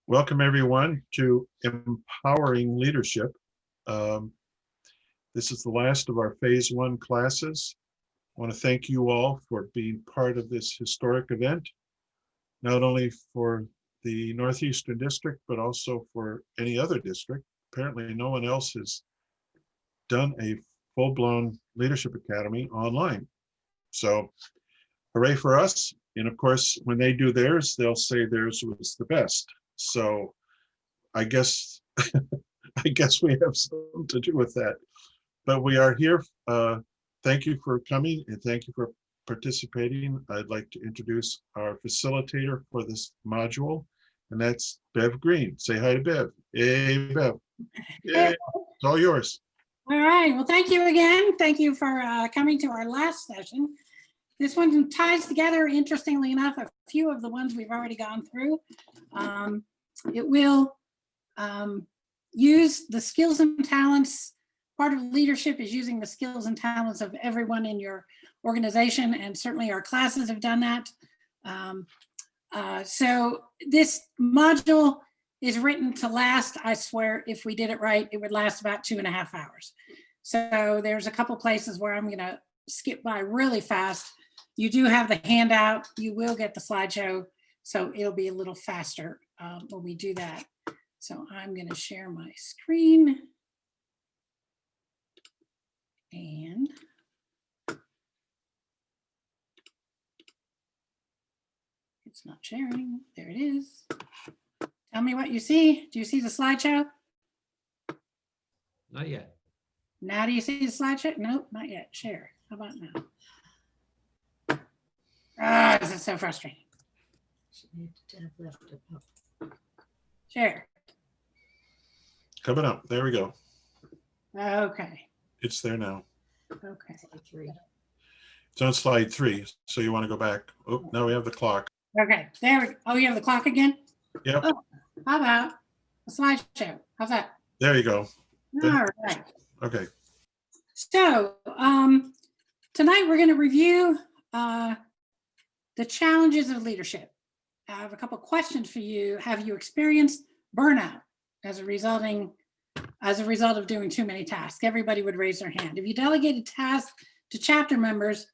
Welcome everyone to Empowering Leadership. This is the last of our phase 1 classes. I want to thank you all for being part of this historic event, not only for the Northeastern District, but also for any other district. Apparently no one else has done a full-blown leadership academy online. So hooray for us. And of course, when they do theirs, they'll say theirs was the best. So I guess we have something to do with that. But we are here. Thank you for coming and thank you for participating. I'd like to introduce our facilitator for this module, and that's Bev Greene. Say hi to Bev. Hey, Bev. Yay. It's all yours. All right. Well, thank you again. Thank you for coming to our last session. This one ties together, interestingly enough, a few of the ones we've already gone through. It will use the skills and talents. Part of leadership is using the skills and talents of everyone in your organization, and certainly our classes have done that. So this module is written to last, I swear, if we did it right, it would last about 2.5 hours. So there's a couple places where I'm gonna skip by really fast. You do have the handout, you will get the slideshow, so it'll be a little faster when we do that. So I'm gonna share my screen. And it's not sharing. There it is. Tell me what you see. Do you see the slideshow? Not yet. Now do you see the slideshow? Nope, not yet. Share. How about now? Ah, this is so frustrating. Share. Coming up. There we go. Okay. It's there now. Okay. It's on slide 3. So you want to go back. Oh, now we have the clock. Okay. There we go. Oh, you have the clock again? Yep. Oh, how about a slideshow? How's that? There you go. All right. Okay. So tonight we're going to review the challenges of leadership. I have a couple questions for you. Have you experienced burnout as a result of doing too many tasks? Everybody would raise their hand. If you delegated tasks to chapter members,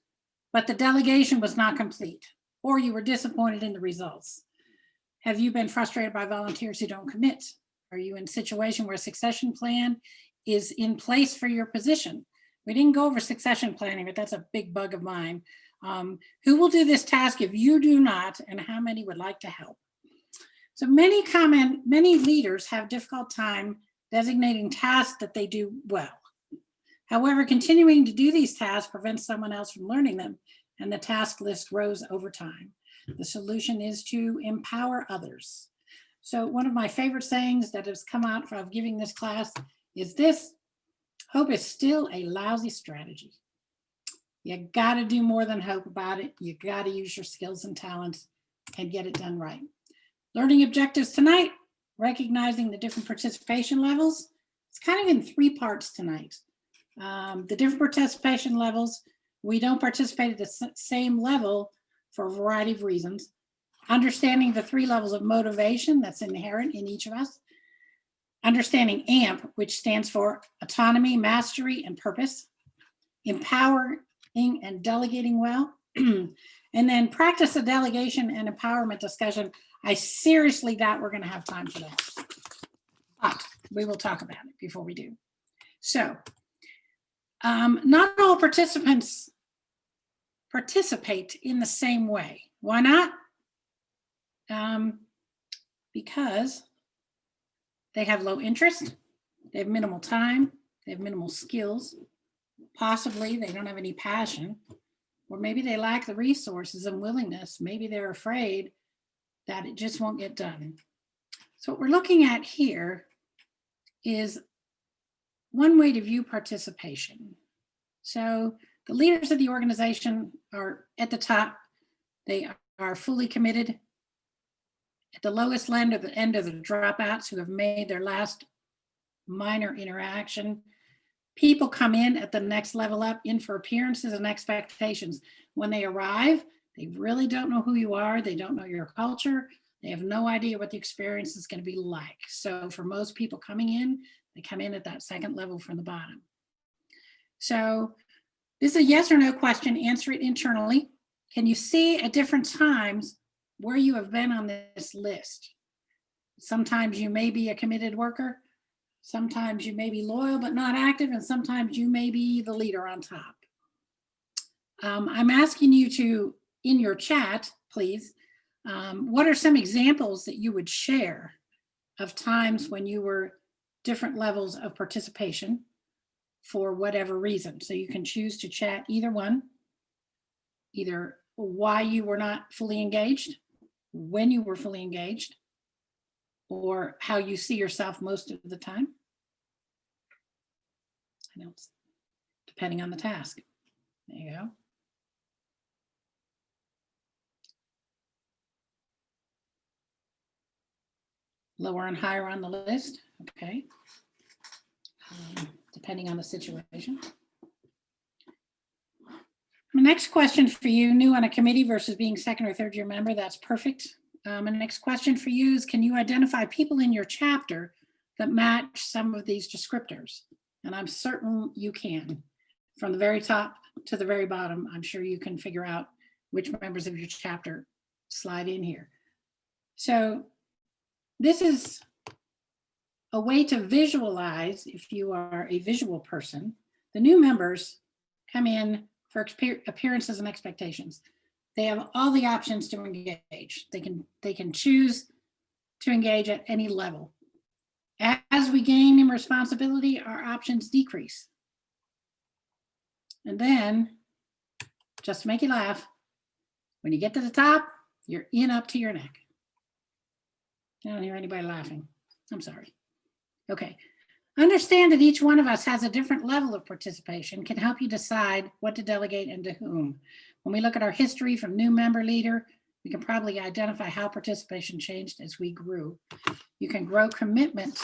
but the delegation was not complete, or you were disappointed in the results. Have you been frustrated by volunteers who don't commit? Are you in a situation where a succession plan is in place for your position? We didn't go over succession planning, but that's a big bug of mine. Who will do this task if you do not, and how many would like to help? So many leaders have difficult time designating tasks that they do well. However, continuing to do these tasks prevents someone else from learning them, and the task list grows over time. The solution is to empower others. So one of my favorite sayings that has come out of giving this class is this: hope is still a lousy strategy. You gotta do more than hope about it. You gotta use your skills and talents and get it done right. Learning objectives tonight, recognizing the different participation levels. It's kind of in 3 parts tonight. The different participation levels, we don't participate at the same level for a variety of reasons. Understanding the 3 levels of motivation that's inherent in each of us. Understanding AMP, which stands for autonomy, mastery, and purpose. Empowering and delegating well. And then practice a delegation and empowerment discussion. I seriously doubt we're going to have time for that, but we will talk about it before we do. So not all participants participate in the same way. Why not? Because they have low interest, they have minimal time, they have minimal skills, possibly they don't have any passion, or maybe they lack the resources and willingness. Maybe they're afraid that it just won't get done. So what we're looking at here is one way to view participation. So the leaders of the organization are at the top. They are fully committed. At the lowest end of the dropouts who have made their last minor interaction. People come in at the next level up, in for appearances and expectations. When they arrive, they really don't know who you are. They don't know your culture. They have no idea what the experience is going to be like. So for most people coming in, they come in at that second level from the bottom. So this is a yes or no question. Answer it internally. Can you see at different times where you have been on this list? Sometimes you may be a committed worker. Sometimes you may be loyal but not active. And sometimes you may be the leader on top. I'm asking you to, in your chat, please, what are some examples that you would share of times when you were different levels of participation for whatever reason? So you can choose to chat either one, either why you were not fully engaged, when you were fully engaged, or how you see yourself most of the time. I know, depending on the task. There you go. Lower and higher on the list, okay. Depending on the situation. The next question for you, new on a committee versus being second or third year member, that's perfect. And the next question for you is, can you identify people in your chapter that match some of these descriptors? And I'm certain you can. From the very top to the very bottom, I'm sure you can figure out which members of your chapter slide in here. So this is a way to visualize, if you are a visual person, the new members come in for appearances and expectations. They have all the options to engage. They can choose to engage at any level. As we gain in responsibility, our options decrease. And then, just to make you laugh, when you get to the top, you're in up to your neck. I don't hear anybody laughing. I'm sorry. Okay. Understand that each one of us has a different level of participation, can help you decide what to delegate and to whom. When we look at our history from new member leader, we can probably identify how participation changed as we grew. You can grow commitment.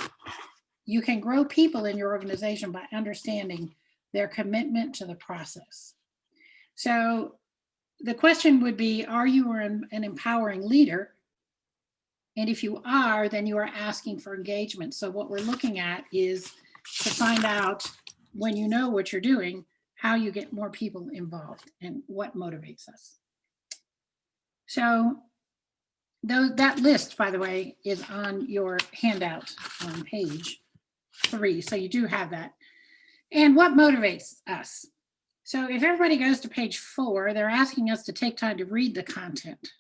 You can grow people in your organization by understanding their commitment to the process. So the question would be, are you an empowering leader? And if you are, then you are asking for engagement. So what we're looking at is to find out, when you know what you're doing, how you get more people involved and what motivates us. So that list, by the way, is on your handout on page 3. So you do have that. And what motivates us? So if everybody goes to page 4, they're asking us to take time to read the content.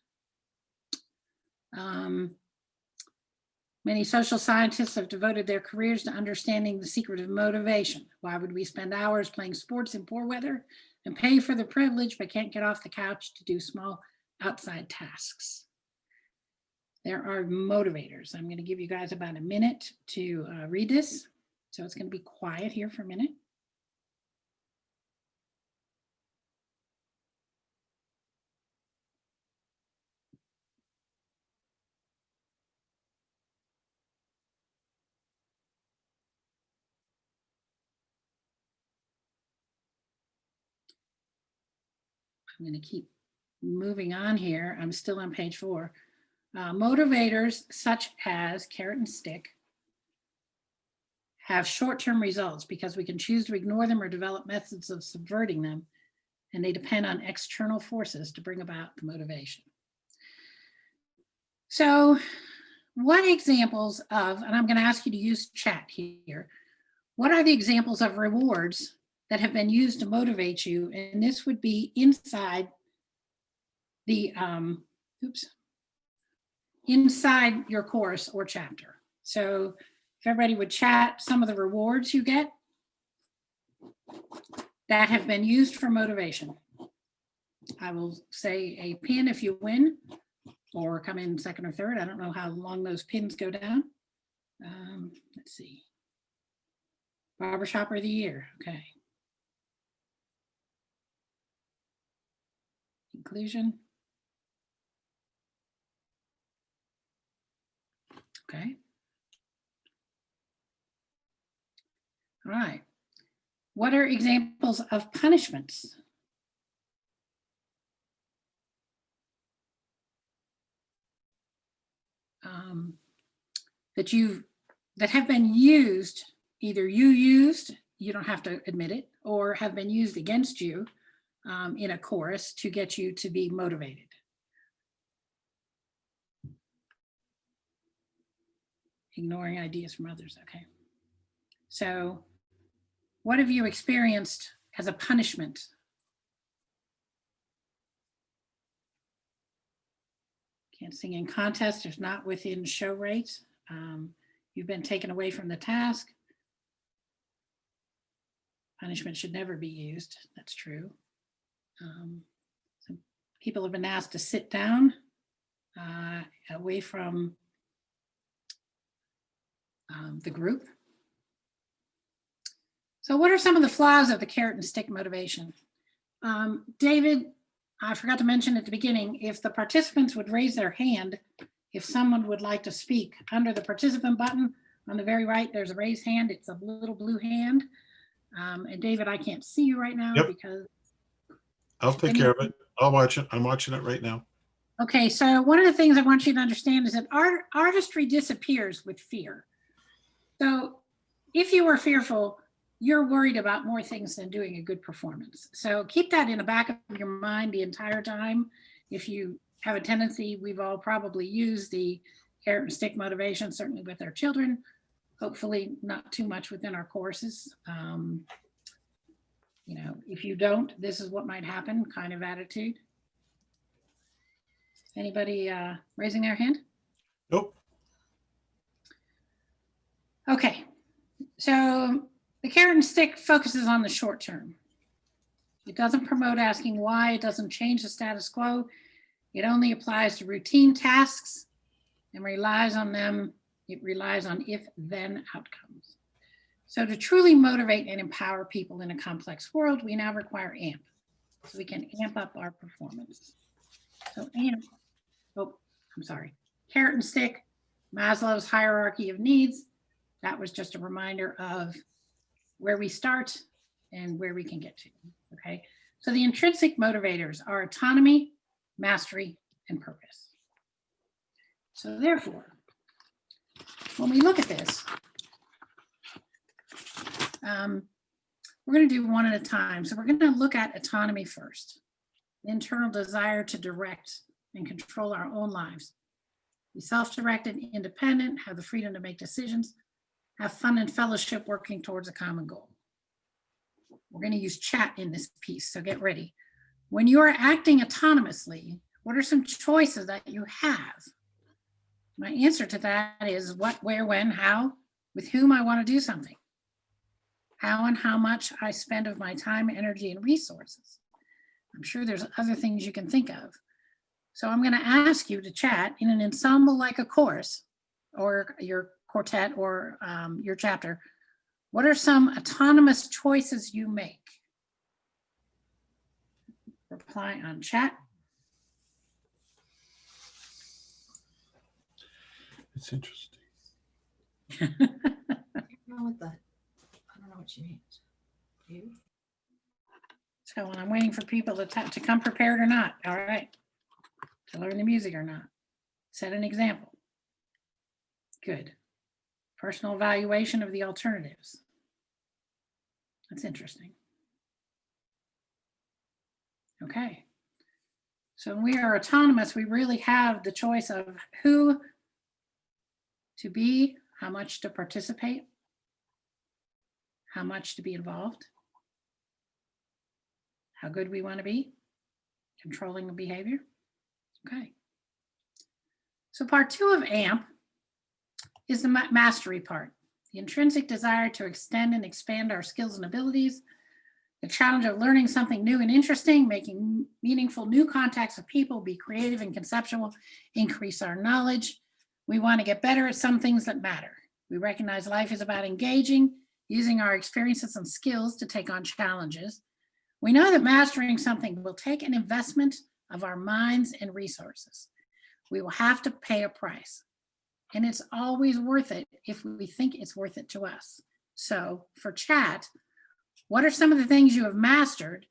Many social scientists have devoted their careers to understanding the secret of motivation. Why would we spend hours playing sports in poor weather and pay for the privilege but can't get off the couch to do small outside tasks? There are motivators. I'm going to give you guys about a minute to read this. So it's going to be quiet here for a minute. I'm going to keep moving on here. I'm still on page 4. Motivators such as carrot and stick have short-term results because we can choose to ignore them or develop methods of subverting them, and they depend on external forces to bring about the motivation. So what examples of, and I'm going to ask you to use chat here, what are the examples of rewards that have been used to motivate you? And this would be inside the, inside your course or chapter. So if everybody would chat some of the rewards you get that have been used for motivation. I will say a pin if you win, or come in second or third. I don't know how long those pins go down. Let's see. Barber Shopper of the Year. Okay. Inclusion. Okay. All right. What are examples of punishments? that have been used, either you don't have to admit it, or have been used against you in a course to get you to be motivated. Ignoring ideas from others, okay. So what have you experienced as a punishment? Can't sing in contests, there's not within show rates. You've been taken away from the task. Punishment should never be used, that's true. Some people have been asked to sit down away from the group. So what are some of the flaws of the carrot and stick motivation? David, I forgot to mention at the beginning, if the participants would raise their hand, if someone would like to speak, under the participant button on the very right, there's a raise hand. It's a little blue hand. And David, I can't see you right now. Yep. Because I'll take care of it. I'll watch it. I'm watching it right now. Okay, so one of the things I want you to understand is that artistry disappears with fear. So if you were fearful, you're worried about more things than doing a good performance. So keep that in the back of your mind the entire time. If you have a tendency, we've all probably used the carrot and stick motivation, certainly with our children, hopefully not too much within our courses. You know, if you don't, this is what might happen kind of attitude. Anybody raising their hand? Nope. Okay, so the carrot and stick focuses on the short term. It doesn't promote asking why, it doesn't change the status quo. It only applies to routine tasks and relies on them. It relies on if-then outcomes. So to truly motivate and empower people in a complex world, we now require AMP. So we can amp up our performance. So AMP, carrot and stick, Maslow's hierarchy of needs. That was just a reminder of where we start and where we can get to, okay? So the intrinsic motivators are autonomy, mastery, and purpose. So therefore, when we look at this, we're going to do one at a time. So we're going to look at autonomy first, the internal desire to direct and control our own lives. Be self-directed, independent, have the freedom to make decisions, have fun and fellowship working towards a common goal. We're going to use chat in this piece, so get ready. When you are acting autonomously, what are some choices that you have? My answer to that is what, where, when, how, with whom I want to do something. How and how much I spend of my time, energy, and resources. I'm sure there's other things you can think of. So I'm going to ask you to chat in an ensemble like a chorus or your quartet or your chapter. What are some autonomous choices you make? Reply on chat. It's interesting. I don't know what you mean. You? So I'm waiting for people to come prepared or not. All right. To learn the music or not. Set an example. Good. Personal evaluation of the alternatives. That's interesting. Okay. So when we are autonomous, we really have the choice of who to be, how much to participate, how much to be involved, how good we want to be, controlling the behavior. Okay. So part 2 of AMP is the mastery part, the intrinsic desire to extend and expand our skills and abilities, the challenge of learning something new and interesting, making meaningful new contacts with people, be creative and conceptual, increase our knowledge. We want to get better at some things that matter. We recognize life is about engaging, using our experiences and skills to take on challenges. We know that mastering something will take an investment of our minds and resources. We will have to pay a price. And it's always worth it if we think it's worth it to us. So for chat, what are some of the things you have mastered?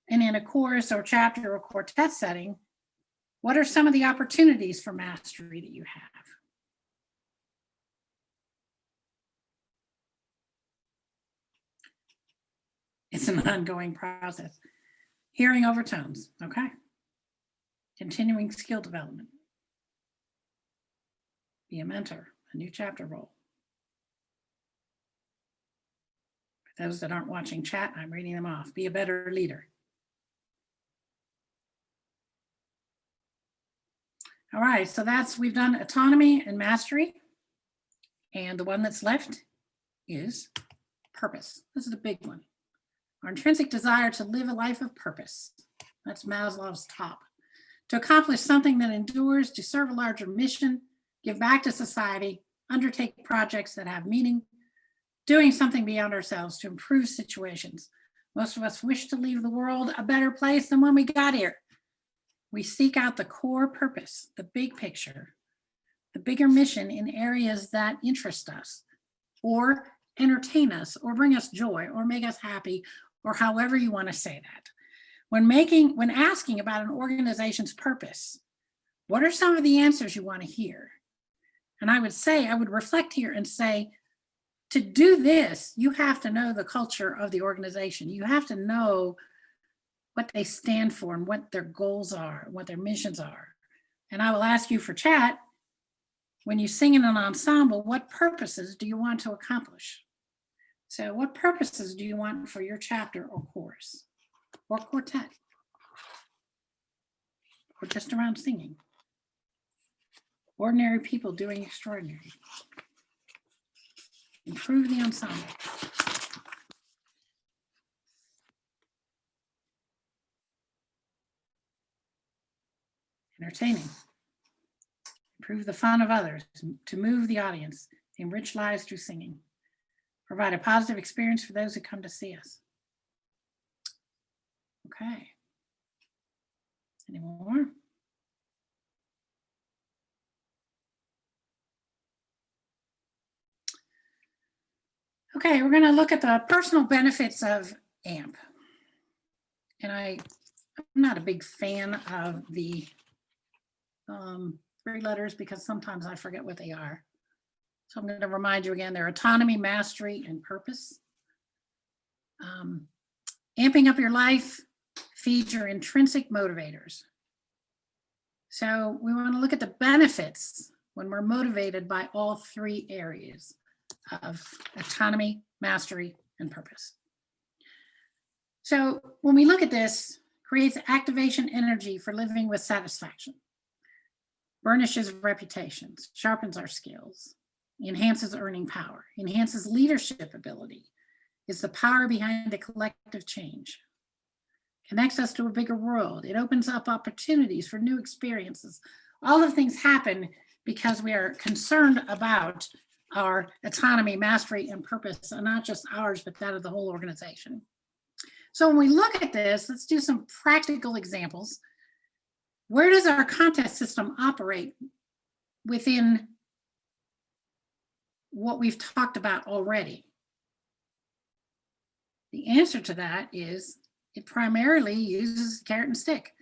And in a course or chapter or quartet setting, what are some of the opportunities for mastery that you have? It's an ongoing process. Hearing overtones, okay. Continuing skill development. Be a mentor, a new chapter role. For those that aren't watching chat, I'm reading them off. Be a better leader. All right, so we've done autonomy and mastery. And the one that's left is purpose. This is the big one. Our intrinsic desire to live a life of purpose. That's Maslow's top. To accomplish something that endures, to serve a larger mission, give back to society, undertake projects that have meaning, doing something beyond ourselves to improve situations. Most of us wish to leave the world a better place than when we got here. We seek out the core purpose, the big picture, the bigger mission in areas that interest us or entertain us or bring us joy or make us happy, or however you want to say that. When asking about an organization's purpose, what are some of the answers you want to hear? And I would reflect here and say, to do this, you have to know the culture of the organization. You have to know what they stand for and what their goals are, what their missions are. And I will ask you for chat, when you sing in an ensemble, what purposes do you want to accomplish? So what purposes do you want for your chapter or chorus or quartet? Or just around singing? Ordinary people doing extraordinary. Improve the ensemble. Entertaining. Improve the fun of others, to move the audience, enrich lives through singing. Provide a positive experience for those who come to see us. Okay. Any more? Okay, we're going to look at the personal benefits of AMP. And I'm not a big fan of the 3 letters because sometimes I forget what they are. So I'm going to remind you again, they're autonomy, mastery, and purpose. Amping up your life feeds your intrinsic motivators. So we want to look at the benefits when we're motivated by all 3 areas of autonomy, mastery, and purpose. So when we look at this, creates activation energy for living with satisfaction, burnishes reputations, sharpens our skills, enhances earning power, enhances leadership ability, is the power behind the collective change, connects us to a bigger world. It opens up opportunities for new experiences. All of things happen because we are concerned about our autonomy, mastery, and purpose, and not just ours, but that of the whole organization. So when we look at this, let's do some practical examples. Where does our contest system operate within what we've talked about already? The answer to that is it primarily uses carrot and stick,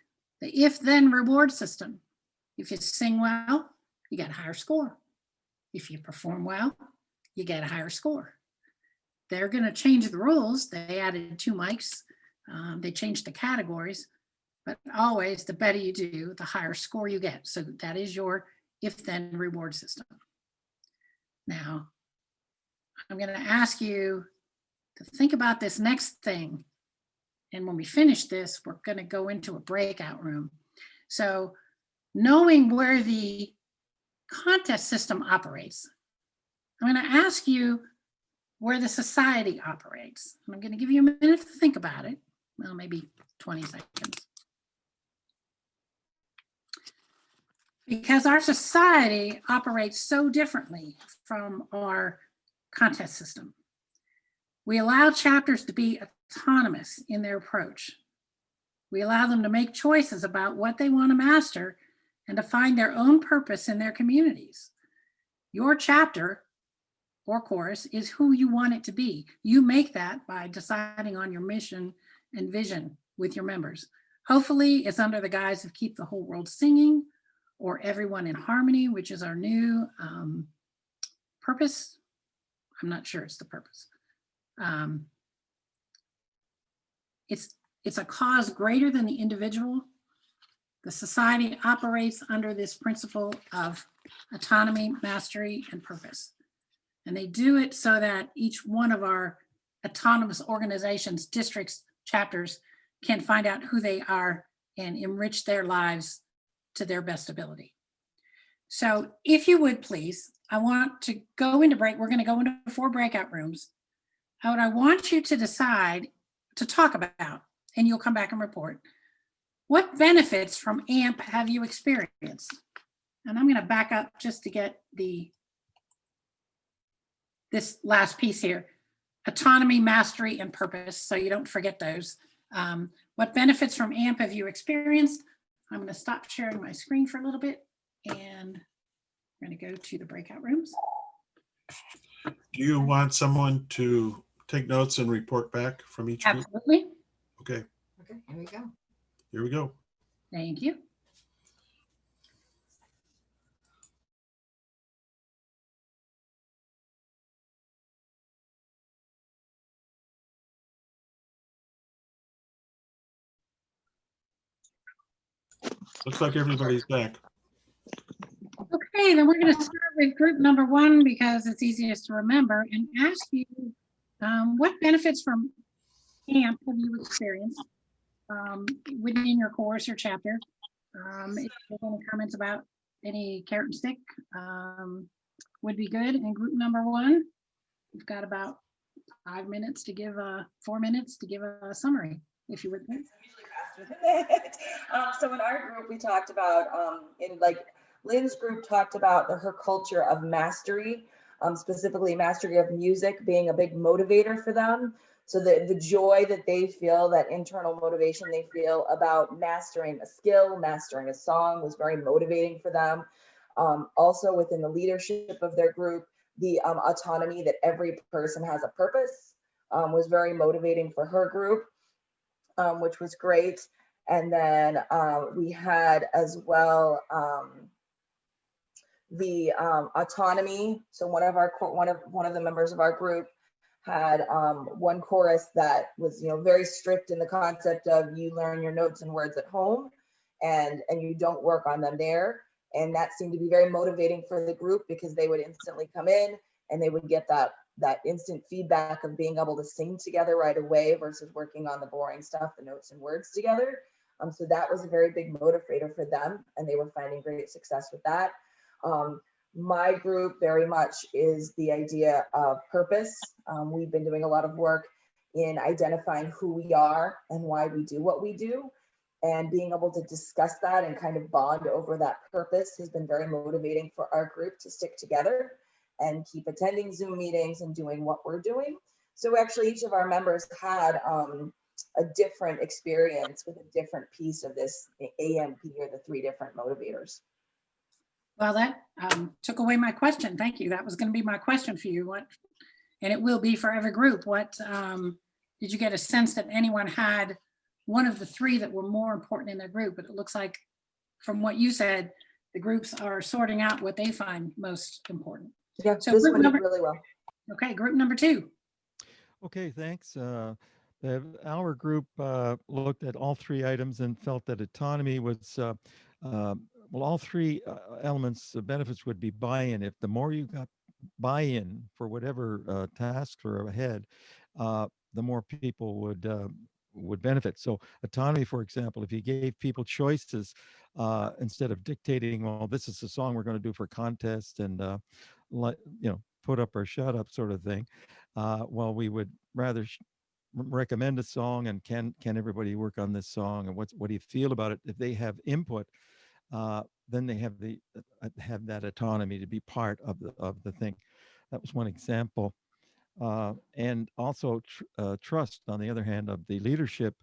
the if-then reward system. If you sing well, you get a higher score. If you perform well, you get a higher score. They're going to change the rules. They added 2 mics. They changed the categories, but always the better you do, the higher score you get. So that is your if-then reward system. Now, I'm going to ask you to think about this next thing. And when we finish this, we're going to go into a breakout room. So knowing where the contest system operates, I'm going to ask you where the society operates. I'm going to give you a minute to think about it. Well, maybe 20 seconds. Because our society operates so differently from our contest system. We allow chapters to be autonomous in their approach. We allow them to make choices about what they want to master and to find their own purpose in their communities. Your chapter or chorus is who you want it to be. You make that by deciding on your mission and vision with your members. Hopefully it's under the guise of Keep the Whole World Singing or Everyone in Harmony, which is our new purpose. I'm not sure it's the purpose. it's a cause greater than the individual. The society operates under this principle of autonomy, mastery, and purpose. And they do it so that each one of our autonomous organizations, districts, chapters can find out who they are and enrich their lives to their best ability. So if you would please, I want to go into break. We're going to go into 4 breakout rooms. What I want you to decide to talk about, and you'll come back and report, what benefits from AMP have you experienced? And I'm going to back up just to get this last piece here. Autonomy, mastery, and purpose, so you don't forget those. What benefits from AMP have you experienced? I'm going to stop sharing my screen for a little bit, and we're going to go to the breakout rooms. Do you want someone to take notes and report back from each group? Absolutely. Okay, Okay, here we go. here we go. Thank you. Looks like everybody's back. Okay, then we're going to start with group number 1 because it's easiest to remember, and ask you what benefits from AMP have you experienced within your course or chapter? If you have any comments about any carrot and stick would be good. And group number 1, we've got about 5 minutes to give 4 minutes to give a summary, if you would. So in our group, we talked about, in like Lynn's group talked about her culture of mastery, specifically mastery of music being a big motivator for them. So the joy that they feel, that internal motivation they feel about mastering a skill, mastering a song was very motivating for them. Also within the leadership of their group, the autonomy that every person has a purpose was very motivating for her group, which was great. And then we had as well the autonomy. So one of the members of our group had one chorus that was, very strict in the concept of you learn your notes and words at home, and you don't work on them there. And that seemed to be very motivating for the group because they would instantly come in and they would get that instant feedback of being able to sing together right away versus working on the boring stuff, the notes and words together. So that was a very big motivator for them, and they were finding great success with that. My group very much is the idea of purpose. We've been doing a lot of work in identifying who we are and why we do what we do, and being able to discuss that and kind of bond over that purpose has been very motivating for our group to stick together and keep attending Zoom meetings and doing what we're doing. So actually each of our members had a different experience with a different piece of this AMP, or the 3 different motivators. Well, that took away my question. Thank you. That was going to be my question for you. And it will be for every group. What did you get a sense that anyone had one of the 3 that were more important in their group? But it looks like from what you said, the groups are sorting out what they find most important. Yeah, so this group one did number, really well. Okay, group number 2. Okay, thanks. Our group looked at all 3 items and felt that autonomy was, well, all 3 elements of benefits would be buy-in. If the more you got buy-in for whatever tasks are ahead, the more people would benefit. So autonomy, for example, if you gave people choices instead of dictating, well, this is the song we're going to do for contest and put up or shut up sort of thing. Well, we would rather recommend a song and can everybody work on this song, and what do you feel about it? If they have input, then they have that autonomy to be part of the thing. That was one example. And also trust, on the other hand, of the leadership,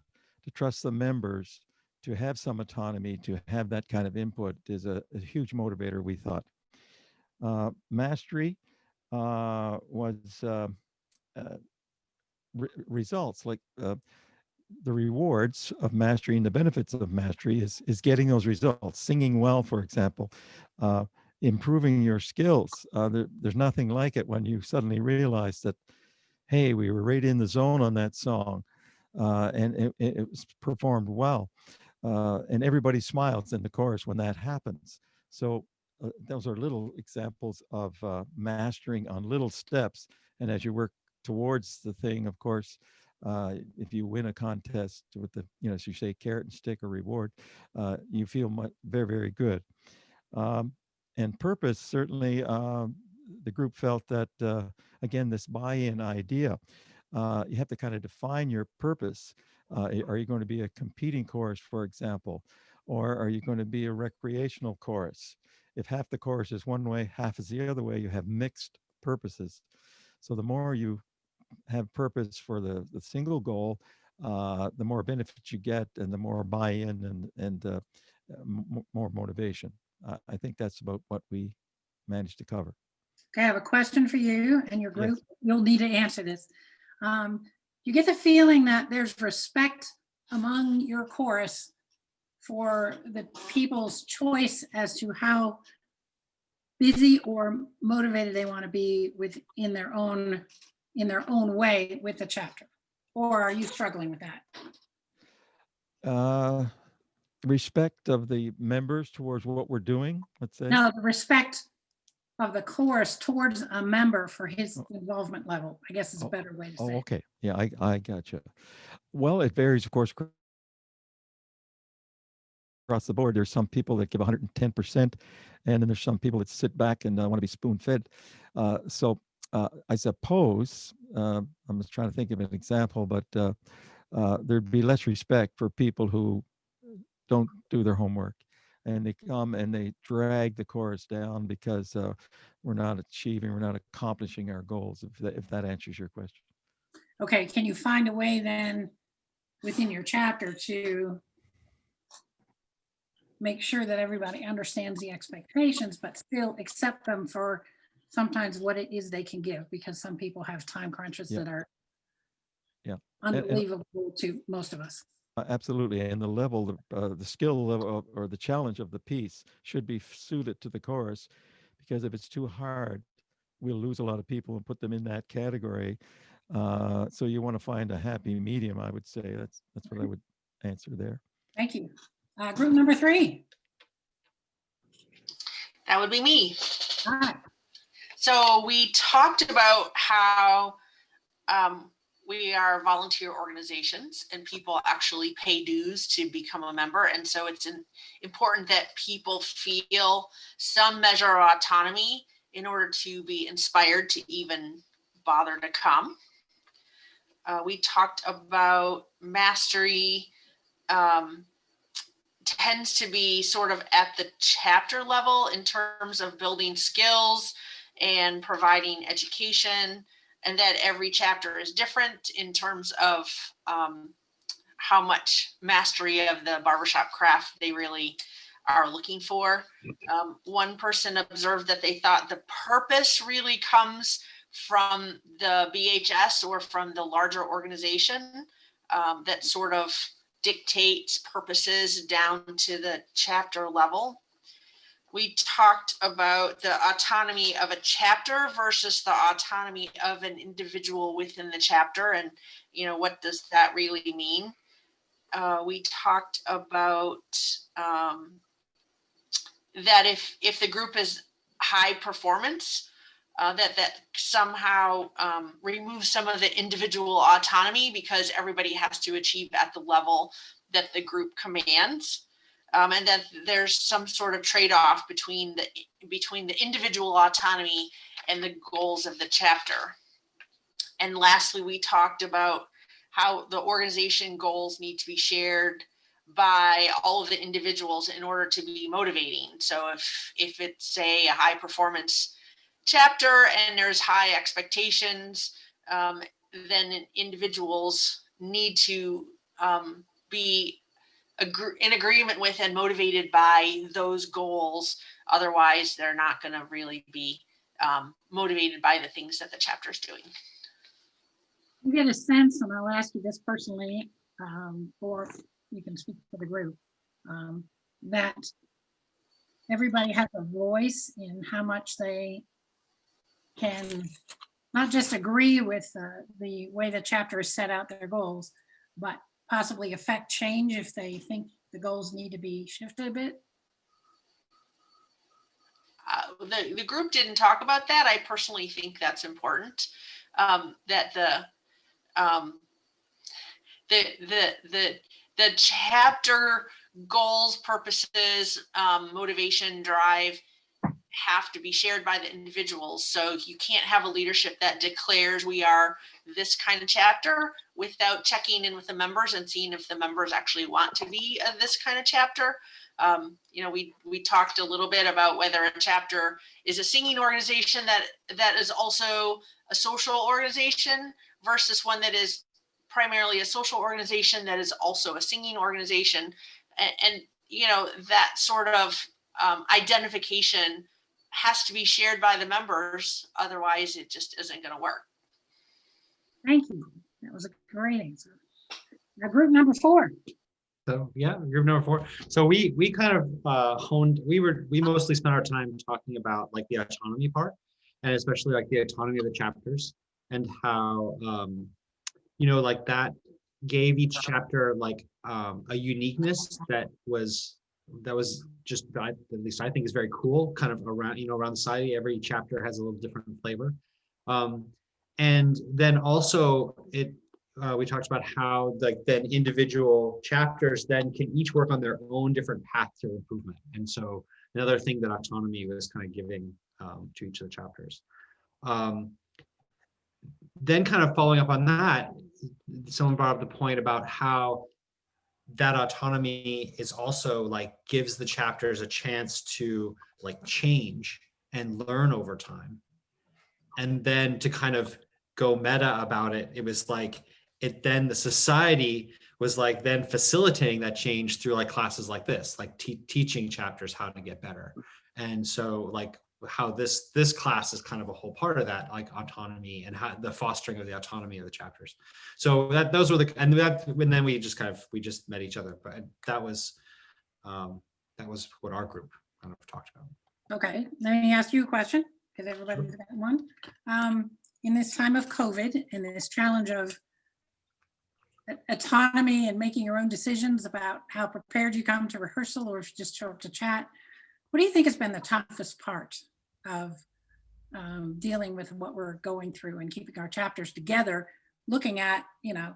to trust the members, to have some autonomy, to have that kind of input is a huge motivator, we thought. Mastery was results, like the rewards of mastery and the benefits of mastery is getting those results. Singing well, for example, improving your skills. There's nothing like it when you suddenly realize that, hey, we were right in the zone on that song. and it was performed well. And everybody smiles in the chorus when that happens. So those are little examples of mastering on little steps. And as you work towards the thing, of course, if you win a contest with the, as you say, carrot and stick or reward, you feel very, very good. And purpose, certainly, the group felt that, again, this buy-in idea, you have to kind of define your purpose. Are you going to be a competing chorus, for example, or are you going to be a recreational chorus? If half the chorus is one way, half is the other way, you have mixed purposes. So the more you have purpose for the single goal, the more benefits you get and the more buy-in and more motivation. I think that's about what we managed to cover. Okay, I have a question for you and your group. Yes. You'll need to answer this. You get the feeling that there's respect among your chorus for the people's choice as to how busy or motivated they want to be in their own way with the chapter, or are you struggling with that? Respect of the members towards what we're doing, let's say. No, the respect of the chorus towards a member for his involvement level, I guess is a better way to say it. Okay. Yeah, I gotcha. Well, it varies, of course, across the board. There's some people that give 110%, and then there's some people that sit back and want to be spoon-fed. So I suppose, I'm just trying to think of an example, but there'd be less respect for people who don't do their homework, and they come and they drag the chorus down because we're not accomplishing our goals, if that answers your question. Okay, can you find a way then within your chapter to make sure that everybody understands the expectations, but still accept them for sometimes what it is they can give, because some people have time crunches that are unbelievable to most of us. Absolutely, and the level, the skill level or the challenge of the piece should be suited to the chorus, because if it's too hard, we'll lose a lot of people and put them in that category. So you want to find a happy medium, I would say. That's what I would answer there. Thank you. Group number 3. That would be me. Hi. So we talked about how we are volunteer organizations and people actually pay dues to become a member. And so it's important that people feel some measure of autonomy in order to be inspired to even bother to come. We talked about mastery tends to be sort of at the chapter level in terms of building skills and providing education, and that every chapter is different in terms of how much mastery of the barbershop craft they really are looking for. One person observed that they thought the purpose really comes from the BHS or from the larger organization that sort of dictates purposes down to the chapter level. We talked about the autonomy of a chapter versus the autonomy of an individual within the chapter, and what does that really mean? We talked about that if the group is high performance, that somehow removes some of the individual autonomy because everybody has to achieve at the level that the group commands. And that there's some sort of trade-off between the individual autonomy and the goals of the chapter. And lastly, we talked about how the organization goals need to be shared by all of the individuals in order to be motivating. So if it's, say, a high performance chapter and there's high expectations, then individuals need to be in agreement with and motivated by those goals. Otherwise, they're not going to really be motivated by the things that the chapter is doing. You get a sense, and I'll ask you this personally, or you can speak for the group, that everybody has a voice in how much they can not just agree with the way the chapter has set out their goals, but possibly affect change if they think the goals need to be shifted a bit? The group didn't talk about that. I personally think that's important. That the chapter goals, purposes, motivation, drive have to be shared by the individuals. So you can't have a leadership that declares we are this kind of chapter without checking in with the members and seeing if the members actually want to be this kind of chapter. You know, we talked a little bit about whether a chapter is a singing organization that is also a social organization versus one that is primarily a social organization that is also a singing organization. And you know, that sort of identification has to be shared by the members. Otherwise, it just isn't going to work. Thank you. That was a great answer. Now, group number 4. So yeah, group number 4. So we kind of honed. We mostly spent our time talking about like the autonomy part, and especially like the autonomy of the chapters and how you know, like that gave each chapter like a uniqueness that was just, at least I think, is very cool. Kind of around, you know, around the society, every chapter has a little different flavor. And then also we talked about how like then individual chapters then can each work on their own different path to improvement. And so another thing that autonomy was kind of giving to each of the chapters. Then kind of following up on that, someone brought up the point about how that autonomy is also like gives the chapters a chance to like change and learn over time. And then to kind of go meta about it, it was like the society was like then facilitating that change through like classes like this, like teaching chapters how to get better. And so like how this class is kind of a whole part of that, like autonomy and how the fostering of the autonomy of the chapters. So those were and then we just met each other, but that was what our group kind of talked about. Okay, let me ask you a question, because everybody's got one. In this time of COVID and this challenge of autonomy and making your own decisions about how prepared you come to rehearsal or if you just show up to chat, what do you think has been the toughest part of dealing with what we're going through and keeping our chapters together, looking at, you know,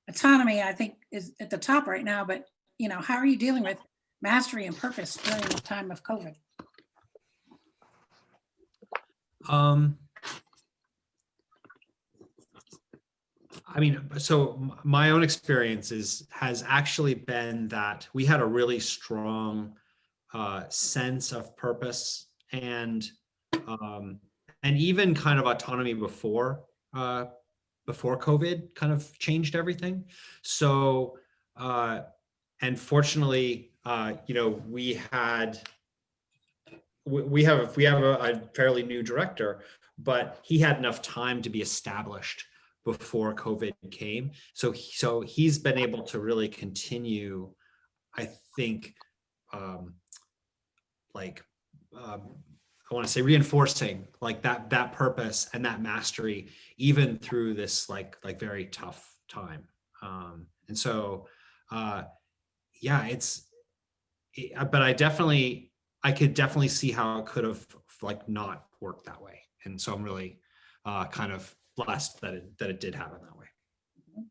autonomy, I think is at the top right now, but, you know, how are you dealing with mastery and purpose during the time of COVID? I mean, so my own experience has actually been that we had a really strong sense of purpose and even kind of autonomy before COVID kind of changed everything. So and fortunately, you know, we have a fairly new director, but he had enough time to be established before COVID came. So he's been able to really continue, I think, I want to say reinforcing like that purpose and that mastery, even through this like very tough time. And so, yeah, but I could definitely see how it could have like not worked that way. And so I'm really kind of blessed that it did happen that way. Does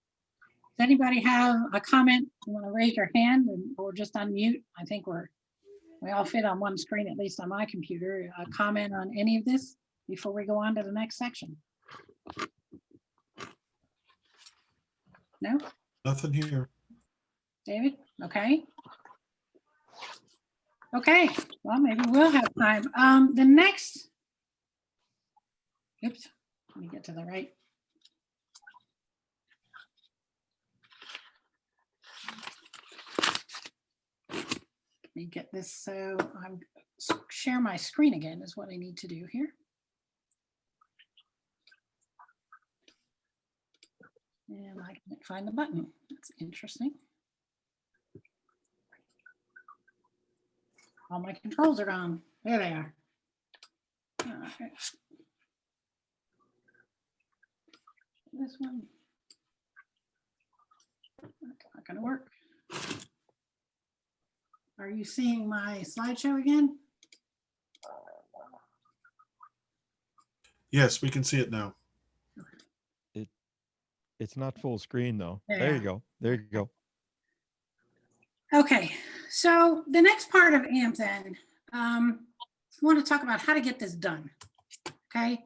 anybody have a comment? You want to raise your hand or just unmute? I think we all fit on one screen, at least on my computer. A comment on any of this before we go on to the next section? No? Nothing here. David? Okay. Okay, well, maybe we'll have time. The next, oops, let me get to the right. Let me get this, so I'm share my screen again is what I need to do here. And I can't find the button. That's interesting. All my controls are gone. There they are. Okay. This one. to work. Are you seeing my slideshow again? Yes, we can see it now. It's not full screen though. Yeah. There you go. There you go. Okay, so the next part of AMPThen, I want to talk about how to get this done. Okay,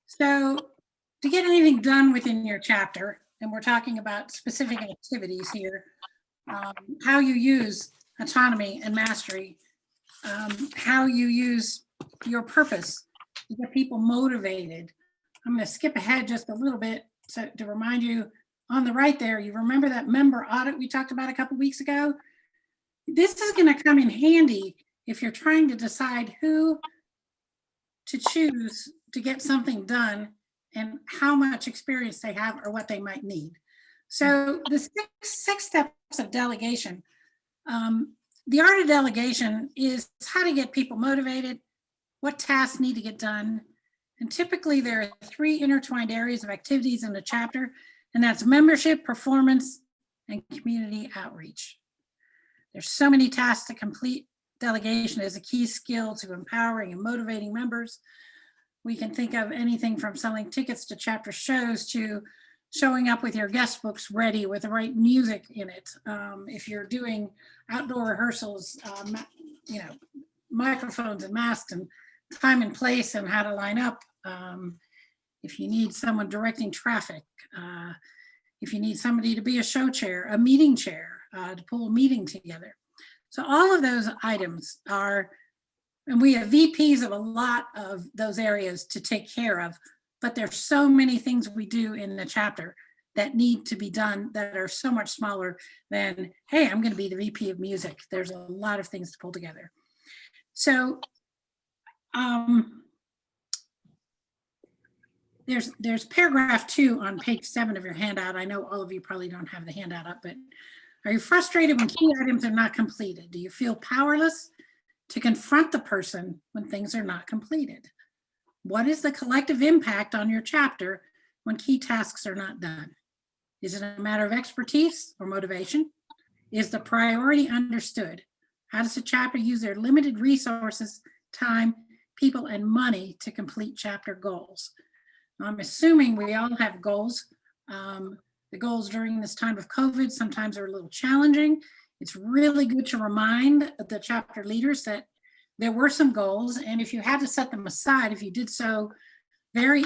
so to get anything done within your chapter, and we're talking about specific activities here, how you use autonomy and mastery, how you use your purpose to get people motivated. I'm going to skip ahead just a little bit to remind you on the right there, you remember that member audit we talked about a couple weeks ago? This is going to come in handy if you're trying to decide who to choose to get something done and how much experience they have or what they might need. So the six steps of delegation. The art of delegation is how to get people motivated, what tasks need to get done. And typically there are 3 intertwined areas of activities in the chapter, and that's membership, performance, and community outreach. There's so many tasks to complete. Delegation is a key skill to empowering and motivating members. We can think of anything from selling tickets to chapter shows to showing up with your guest books ready with the right music in it. If you're doing outdoor rehearsals, you know, microphones and masks and time and place and how to line up. If you need someone directing traffic, if you need somebody to be a show chair, a meeting chair, to pull a meeting together. So all of those items are, and we have VPs of a lot of those areas to take care of, but there's so many things we do in the chapter that need to be done that are so much smaller than, hey, I'm going to be the VP of music. There's a lot of things to pull together. So there's paragraph 2 on page 7 of your handout. I know all of you probably don't have the handout up, but are you frustrated when key items are not completed? Do you feel powerless to confront the person when things are not completed? What is the collective impact on your chapter when key tasks are not done? Is it a matter of expertise or motivation? Is the priority understood? How does the chapter use their limited resources, time, people, and money to complete chapter goals? I'm assuming we all have goals. The goals during this time of COVID sometimes are a little challenging. It's really good to remind the chapter leaders that there were some goals, and if you had to set them aside, if you did so very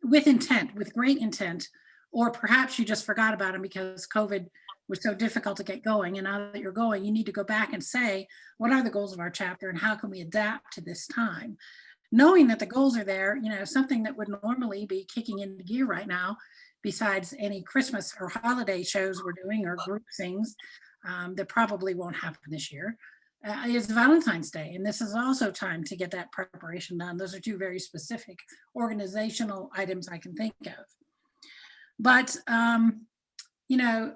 with intent, with great intent, or perhaps you just forgot about them because COVID was so difficult to get going, and now that you're going, you need to go back and say, what are the goals of our chapter and how can we adapt to this time? Knowing that the goals are there, you know, something that would normally be kicking into gear right now, besides any Christmas or holiday shows we're doing or group things that probably won't happen this year, is Valentine's Day. And this is also time to get that preparation done. Those are 2 very specific organizational items I can think of. But, you know,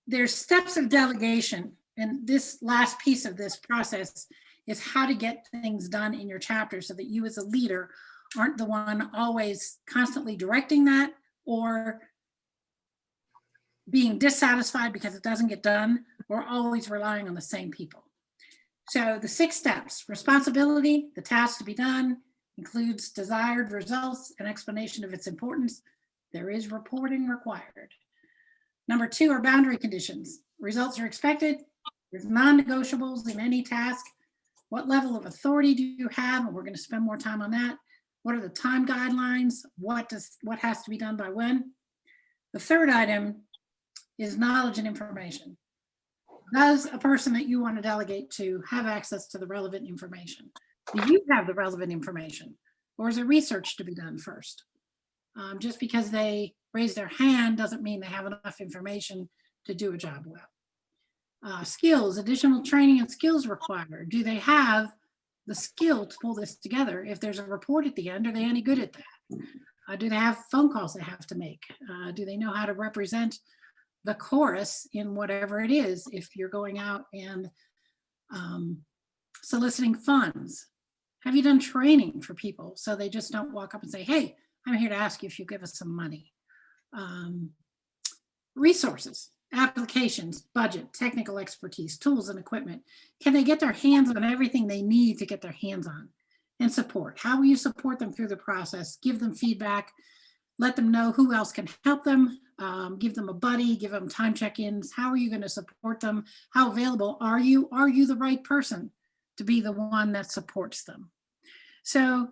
there's steps of delegation. And this last piece of this process is how to get things done in your chapter so that you as a leader aren't the one always constantly directing that or being dissatisfied because it doesn't get done, or always relying on the same people. So the 6 steps: responsibility, the task to be done, includes desired results, an explanation of its importance. There is reporting required. Number 2 are boundary conditions. Results are expected. There's non-negotiables in any task. What level of authority do you have? And we're going to spend more time on that. What are the time guidelines? What has to be done by when? The 3rd item is knowledge and information. Does a person that you want to delegate to have access to the relevant information? Do you have the relevant information? Or is there research to be done first? Just because they raise their hand doesn't mean they have enough information to do a job well. Skills, additional training and skills required. Do they have the skill to pull this together? If there's a report at the end, are they any good at that? Do they have phone calls they have to make? Do they know how to represent the chorus in whatever it is if you're going out and soliciting funds? Have you done training for people so they just don't walk up and say, hey, I'm here to ask you if you give us some money? Resources, applications, budget, technical expertise, tools and equipment. Can they get their hands on everything they need to get their hands on? And support. How will you support them through the process? Give them feedback, let them know who else can help them, give them a buddy, give them time check-ins. How are you going to support them? How available are you? Are you the right person to be the one that supports them? So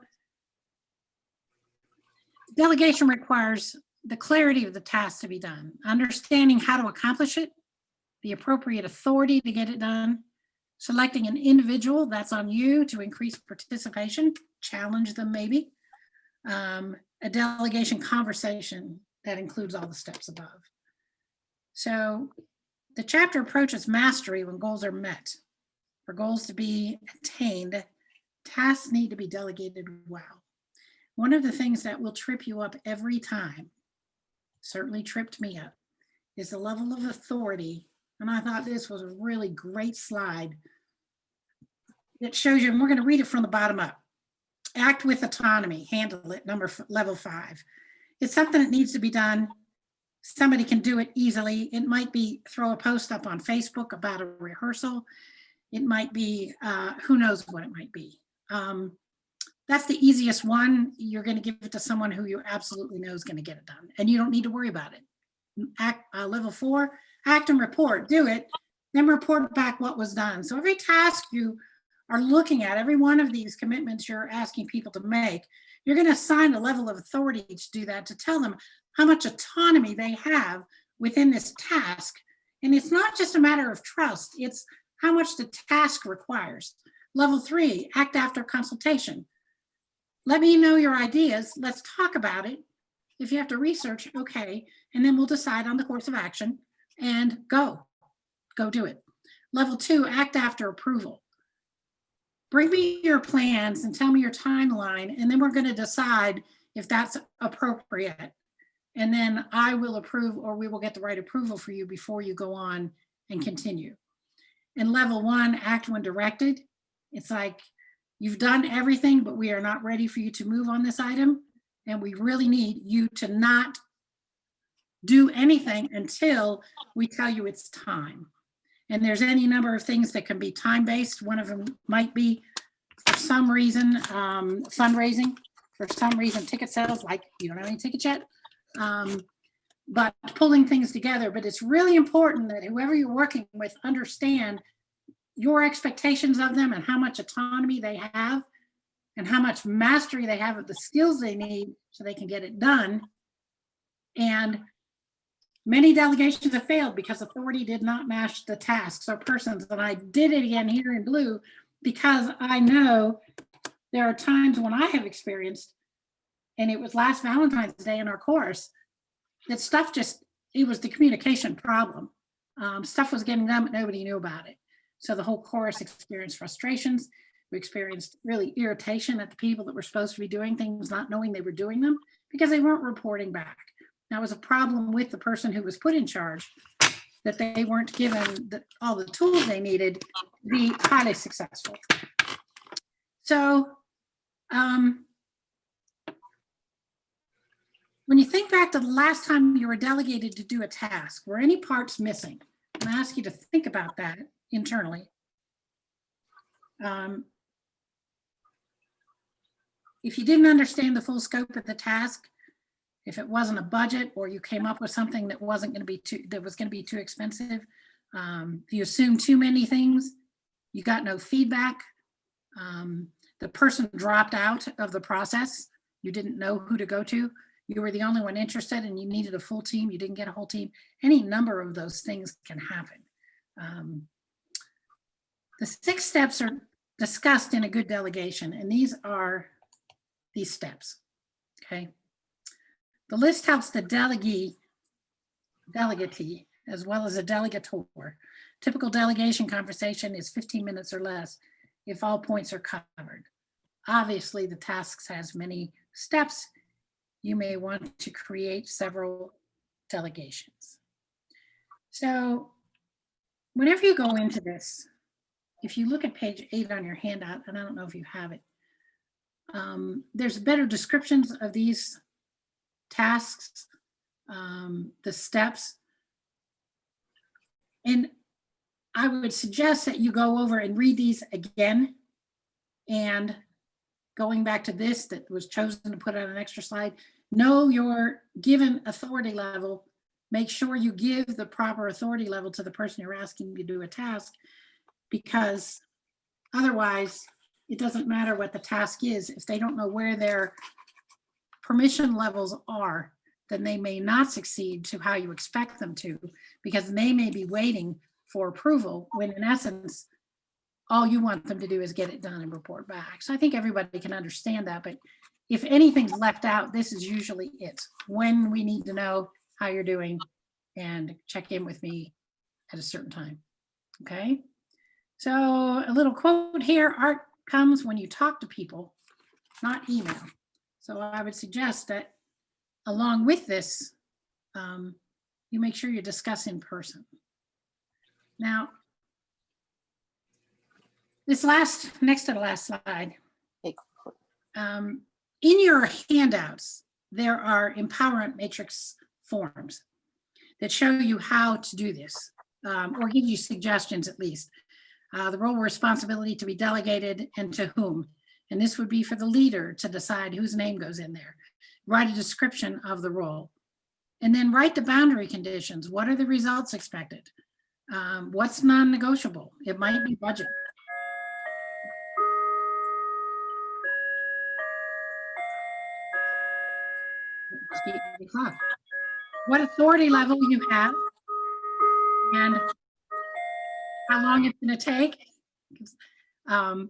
delegation requires the clarity of the task to be done, understanding how to accomplish it, the appropriate authority to get it done, selecting an individual, that's on you to increase participation, challenge them maybe, a delegation conversation that includes all the steps above. So the chapter approaches mastery when goals are met. For goals to be attained, tasks need to be delegated well. One of the things that will trip you up every time, certainly tripped me up, is the level of authority. And I thought this was a really great slide that shows you, and we're going to read it from the bottom up. Act with autonomy, handle it, level 5. It's something that needs to be done. Somebody can do it easily. It might be throw a post up on Facebook about a rehearsal. It might be, who knows what it might be. That's the easiest one. You're going to give it to someone who you absolutely know is going to get it done, and you don't need to worry about it. Level 4, act and report, do it, then report back what was done. So every task you are looking at, every one of these commitments you're asking people to make, you're going to assign a level of authority to do that, to tell them how much autonomy they have within this task. And it's not just a matter of trust, it's how much the task requires. Level 3, act after consultation. Let me know your ideas. Let's talk about it. If you have to research, okay, and then we'll decide on the course of action and go do it. Level 2, act after approval. Bring me your plans and tell me your timeline, and then we're going to decide if that's appropriate. And then I will approve, or we will get the right approval for you before you go on and continue. And level 1, act when directed. It's like, you've done everything, but we are not ready for you to move on this item. And we really need you to not do anything until we tell you it's time. And there's any number of things that can be time-based. One of them might be, for some reason, fundraising. For some reason, ticket sales, like you don't have any tickets yet. But pulling things together. But it's really important that whoever you're working with understand your expectations of them and how much autonomy they have and how much mastery they have of the skills they need so they can get it done. And many delegations have failed because authority did not match the tasks or persons. And I did it again here in blue because I know there are times when I have experienced, and it was last Valentine's Day in our course, that stuff just, it was the communication problem. Stuff was getting done, but nobody knew about it. So the whole course experienced frustrations. We experienced really irritation at the people that were supposed to be doing things, not knowing they were doing them because they weren't reporting back. That was a problem with the person who was put in charge, that they weren't given all the tools they needed to be highly successful. So when you think back to the last time you were delegated to do a task, were any parts missing? And I ask you to think about that internally. If you didn't understand the full scope of the task, if it wasn't a budget or you came up with something that wasn't going to be too expensive, if you assumed too many things, you got no feedback, the person dropped out of the process, you didn't know who to go to, you were the only one interested and you needed a full team, you didn't get a whole team, any number of those things can happen. The 6 steps are discussed in a good delegation, and these are these steps, okay? The list helps the delegatee, as well as a delegator. Typical delegation conversation is 15 minutes or less if all points are covered. Obviously, the tasks has many steps. You may want to create several delegations. So whenever you go into this, if you look at page 8 on your handout, and I don't know if you have it, there's better descriptions of these tasks, the steps. And I would suggest that you go over and read these again. And going back to this that was chosen to put on an extra slide, know your given authority level. Make sure you give the proper authority level to the person you're asking to do a task, because otherwise it doesn't matter what the task is. If they don't know where their permission levels are, then they may not succeed to how you expect them to, because they may be waiting for approval when in essence, all you want them to do is get it done and report back. So I think everybody can understand that, but if anything's left out, this is usually it. When we need to know how you're doing and check in with me at a certain time, okay? So a little quote here, art comes when you talk to people, not email. So I would suggest that along with this, you make sure you discuss in person. Now, this next to the last slide, in your handouts, there are empowerment matrix forms that show you how to do this, or give you suggestions at least. The role or responsibility to be delegated and to whom. And this would be for the leader to decide whose name goes in there. Write a description of the role. And then write the boundary conditions. What are the results expected? What's non-negotiable? It might be budget. What authority level you have and how long it's going to take. And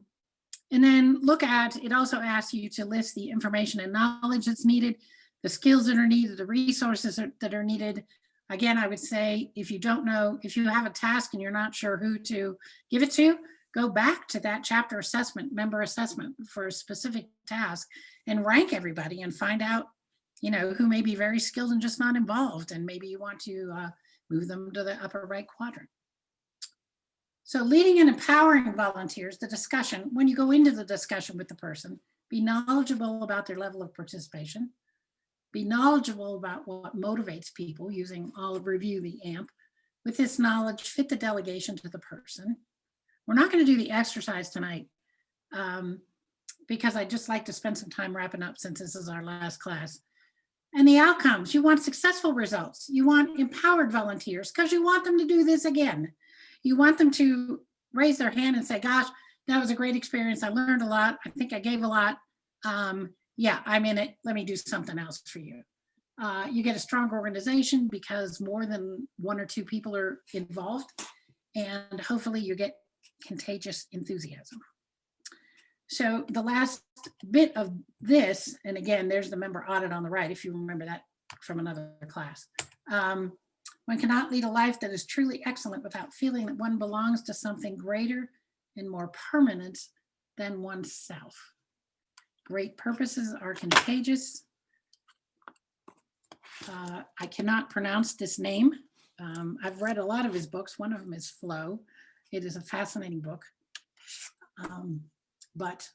then look at, it also asks you to list the information and knowledge that's needed, the skills that are needed, the resources that are needed. Again, I would say, if you don't know, if you have a task and you're not sure who to give it to, go back to that chapter assessment, member assessment for a specific task and rank everybody and find out, you know, who may be very skilled and just not involved. And maybe you want to move them to the upper right quadrant. So leading and empowering volunteers, the discussion, when you go into the discussion with the person, be knowledgeable about their level of participation, be knowledgeable about what motivates people using I'll review the AMP. With this knowledge, fit the delegation to the person. We're not going to do the exercise tonight because I'd just like to spend some time wrapping up since this is our last class. And the outcomes, you want successful results. You want empowered volunteers because you want them to do this again. You want them to raise their hand and say, gosh, that was a great experience. I learned a lot. I think I gave a lot. Yeah, I'm in it. Let me do something else for you. You get a strong organization because more than one or two people are involved, and hopefully you get contagious enthusiasm. So the last bit of this, and again, there's the member audit on the right, if you remember that from another class. One cannot lead a life that is truly excellent without feeling that one belongs to something greater and more permanent than oneself. Great purposes are contagious. I cannot pronounce this name. I've read a lot of his books. One of them is Flow. It is a fascinating book. But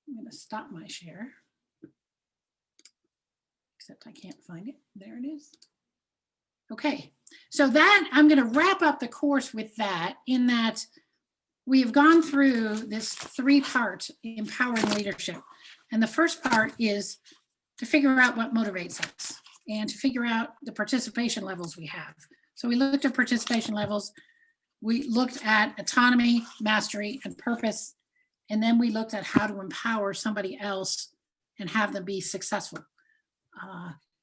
I'm going to stop my share. Except I can't find it. There it is. Okay, so that I'm going to wrap up the course with that, in that we have gone through this three-part empowering leadership. And the first part is to figure out what motivates us and to figure out the participation levels we have. So we looked at participation levels. We looked at autonomy, mastery, and purpose. And then we looked at how to empower somebody else and have them be successful.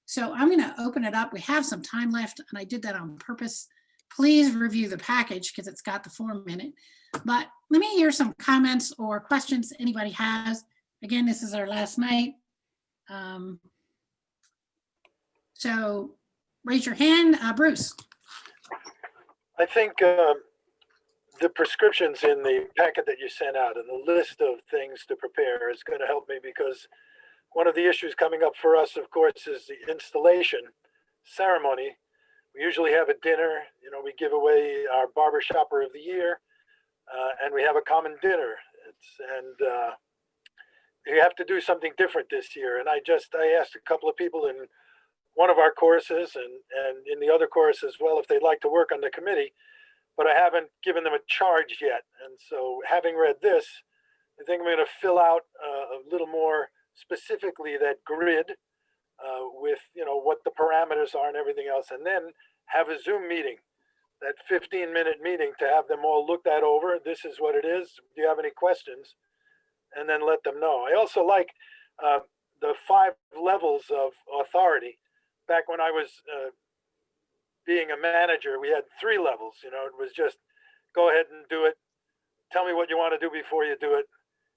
So I'm going to open it up. We have some time left, and I did that on purpose. Please review the package because it's got the form in it. But let me hear some comments or questions anybody has. Again, this is our last night. So raise your hand. Bruce. I think the prescriptions in the packet that you sent out and the list of things to prepare is going to help me, because one of the issues coming up for us, of course, is the installation ceremony. We usually have a dinner, you know, we give away our barber shopper of the year, and we have a common dinner. You have to do something different this year. And I asked a couple of people, and one of our courses and in the other course as well if they'd like to work on the committee, but I haven't given them a charge yet. And so having read this, I think I'm going to fill out a little more specifically that grid with, you know, what the parameters are and everything else, and then have a Zoom meeting, that 15-minute meeting, to have them all look that over. This is what it is. Do you have any questions? And then let them know. I also like the 5 levels of authority. Back when I was being a manager, we had 3 levels. You know, it was just go ahead and do it. Tell me what you want to do before you do it,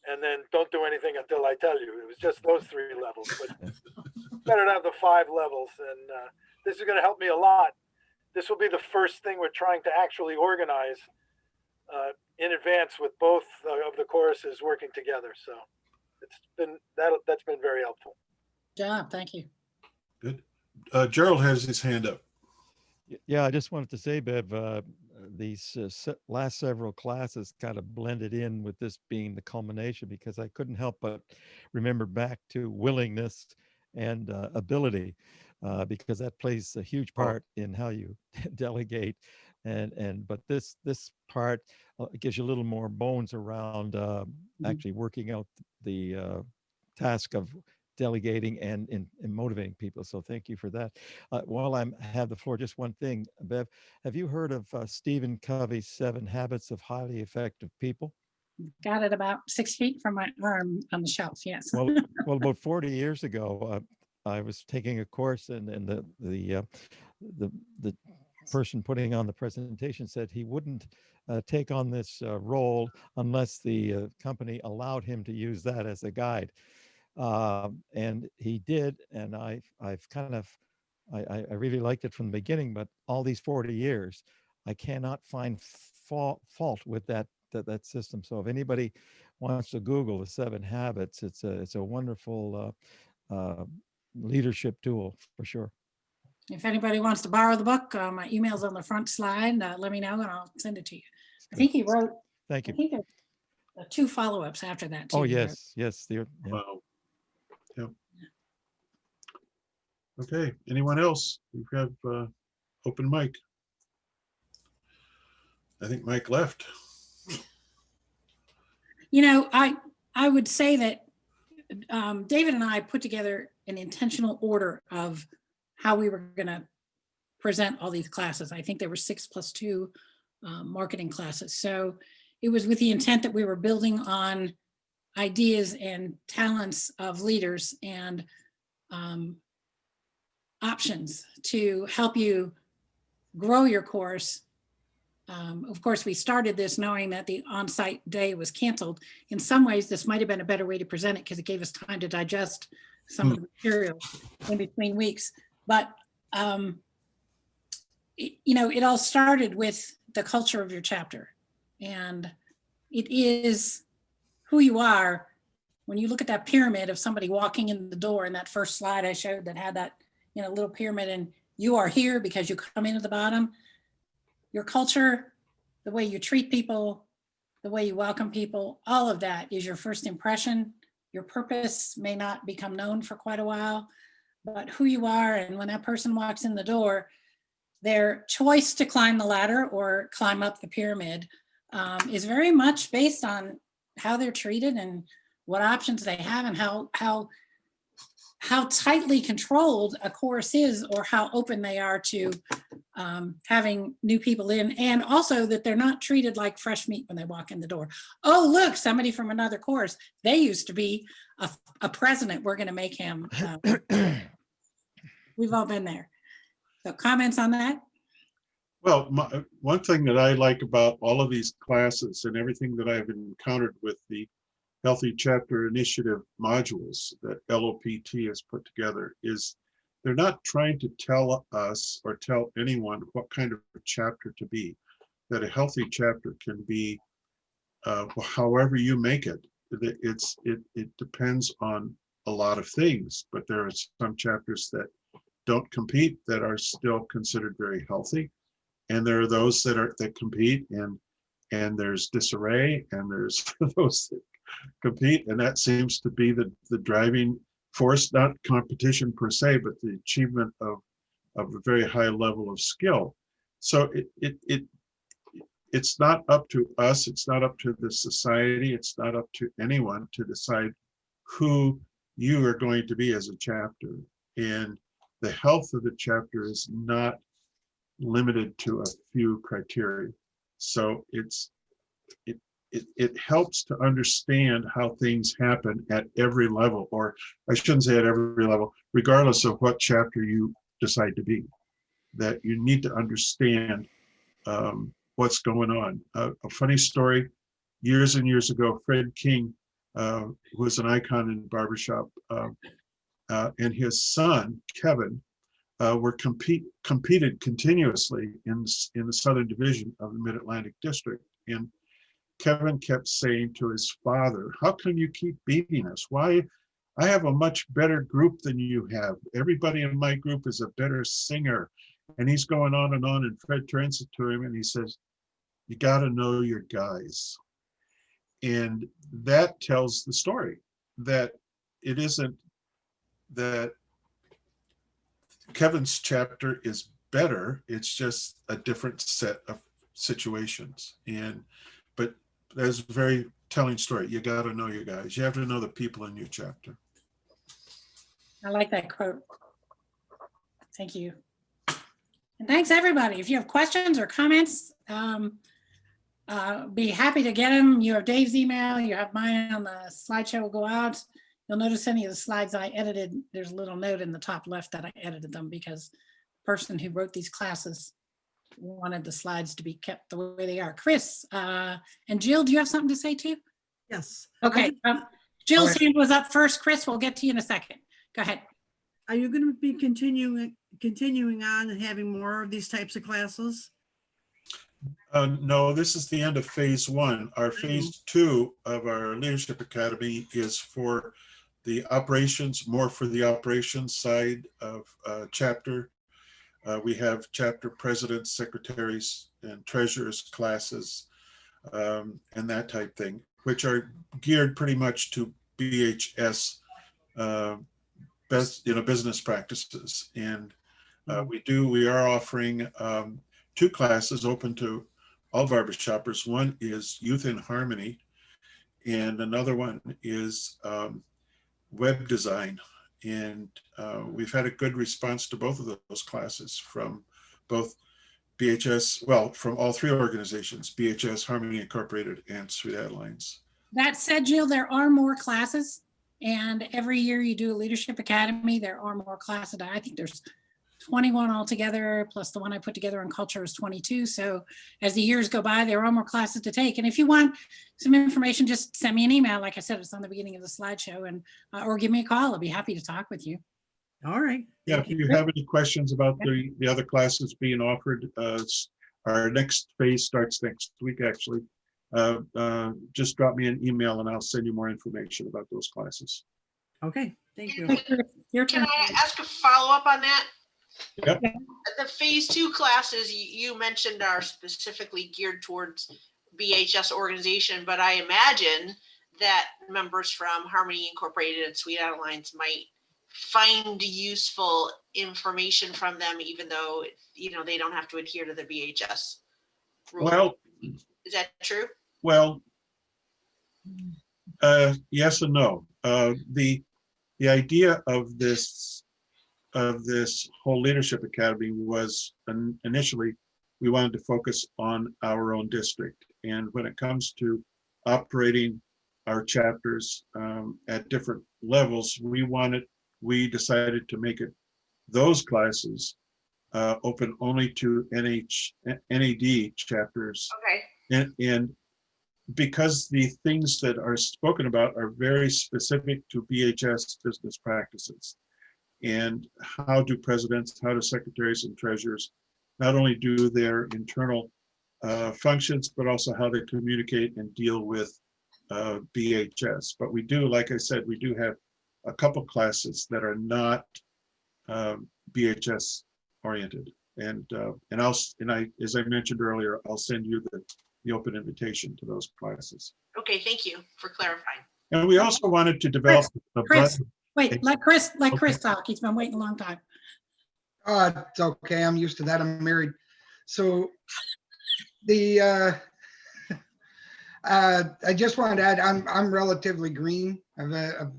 and then don't do anything until I tell you. It was just those 3 levels. But better to have the 5 levels, and this is going to help me a lot. This will be the first thing we're trying to actually organize in advance with both of the choruses working together. So it's been that's been very helpful. Good job. Thank you. Good. Gerald has his hand up. Yeah, I just wanted to say, Bev, these last several classes kind of blended in with this being the culmination, because I couldn't help but remember back to willingness and ability, because that plays a huge part in how you delegate. But this part gives you a little more bones around actually working out the task of delegating and motivating people. So thank you for that. While I have the floor, just one thing, Bev, have you heard of Stephen Covey's 7 Habits of Highly Effective People? Got it about 6 feet from my arm on the shelf. Yes. Well, about 40 years ago, I was taking a course, and the person putting on the presentation said he wouldn't take on this role unless the company allowed him to use that as a guide. And he did, and I've kind of, I really liked it from the beginning, but all these 40 years, I cannot find fault with that system. So if anybody wants to Google the 7 habits, it's a wonderful leadership tool for sure. If anybody wants to borrow the book, my email's on the front slide. Let me know and I'll send it to you. I think he wrote, Thank I you. think there's 2 follow-ups after that too. Oh, he wrote. yes. Yeah. Wow. Yep. Okay, anyone else? We have open mic. I think Mike left. You know, I would say that David and I put together an intentional order of how we were going to present all these classes. I think there were 6 + 2 marketing classes. So it was with the intent that we were building on ideas and talents of leaders and options to help you grow your course. Of course, we started this knowing that the on-site day was canceled. In some ways, this might have been a better way to present it because it gave us time to digest some of the material in between weeks. But, it all started with the culture of your chapter. And it is who you are. When you look at that pyramid of somebody walking in the door in that first slide I showed that had that, little pyramid, and you are here because you come in at the bottom. Your culture, the way you treat people, the way you welcome people, all of that is your first impression. Your purpose may not become known for quite a while, but who you are, and when that person walks in the door, their choice to climb the ladder or climb up the pyramid is very much based on how they're treated and what options they have and how tightly controlled a course is, or how open they are to having new people in, and also that they're not treated like fresh meat when they walk in the door. Oh, look, somebody from another course. They used to be a president. We're going to make him. We've all been there. So comments on that? Well, one thing that I like about all of these classes and everything that I've encountered with the Healthy Chapter Initiative modules that LOPT has put together is they're not trying to tell us or tell anyone what kind of a chapter to be. That a healthy chapter can be however you make it. It depends on a lot of things, but there are some chapters that don't compete that are still considered very healthy, and there are those that compete, and there's disarray, and there's those that compete, and that seems to be the driving force, not competition per se, but the achievement of a very high level of skill. So it's not up to us, it's not up to the society, it's not up to anyone to decide who you are going to be as a chapter. And the health of the chapter is not limited to a few criteria. So it helps to understand how things happen at every level, or I shouldn't say at every level, regardless of what chapter you decide to be, that you need to understand what's going on. A funny story, years and years ago, Fred King, who was an icon in barbershop, and his son, Kevin, were competed continuously in the Southern Division of the Mid-Atlantic District. And Kevin kept saying to his father, "How come you keep beating us? Why? I have a much better group than you have. Everybody in my group is a better singer." And he's going on, and Fred turns to him and he says, "You got to know your guys." And that tells the story, that it isn't that Kevin's chapter is better, it's just a different set of situations. But that's a very telling story. You got to know your guys. You have to know the people in your chapter. I like that quote. Thank you. And thanks, everybody. If you have questions or comments, be happy to get them. You have Dave's email, you have mine on the slideshow will go out. You'll notice any of the slides I edited, there's a little note in the top left that I edited them because the person who wrote these classes wanted the slides to be kept the way they are. Chris and Jill, do you have something to say too? Yes. Okay, Jill's hand was up first. Chris, we'll get to you in a second. Go ahead. Are you going to be continuing on and having more of these types of classes? No, this is the end of phase one. Our phase two of our Leadership Academy is for the operations, more for the operations side of chapter. We have chapter presidents, secretaries, and treasurers classes, and that type thing, which are geared pretty much to BHS business practices. And we are offering 2 classes open to all barbershoppers. One is Youth in Harmony, and another one is web design. And we've had a good response to both of those classes from both BHS, well, from all 3 organizations, BHS, Harmony Incorporated, and Sweet Adelines. That said, Jill, there are more classes, and every year you do a Leadership Academy, there are more classes. I think there's 21 altogether, plus the one I put together on culture is 22. So as the years go by, there are more classes to take. And if you want some information, just send me an email. Like I said, it's on the beginning of the slideshow, and or give me a call. I'll be happy to talk with you. All right. Yeah, if you have any questions about the other classes being offered, our next phase starts next week, actually. Just drop me an email and I'll send you more information about those classes. Okay, thank you. Your Can turn. I ask a follow-up on that? Yep. The phase 2 classes you mentioned are specifically geared towards BHS organization, but I imagine that members from Harmony Incorporated and Sweet Adelines might find useful information from them, even though they don't have to adhere to the BHS rule. Well, is that true? Well, yes and no. The idea of this whole Leadership Academy was initially we wanted to focus on our own district, and when it comes to operating our chapters at different levels, we decided to make those classes open only to NED chapters. Okay. And because the things that are spoken about are very specific to BHS business practices. And how do presidents, how do secretaries and treasurers not only do their internal functions, but also how they communicate and deal with BHS. But we do, like I said, we do have a couple classes that are not BHS oriented. And as I mentioned earlier, I'll send you the open invitation to those classes. Okay, thank you for clarifying. And we also wanted to develop Wait, let Chris talk. He's been waiting a long time. It's okay. I'm used to that. I'm married. So the I just wanted to add, I'm relatively green. I've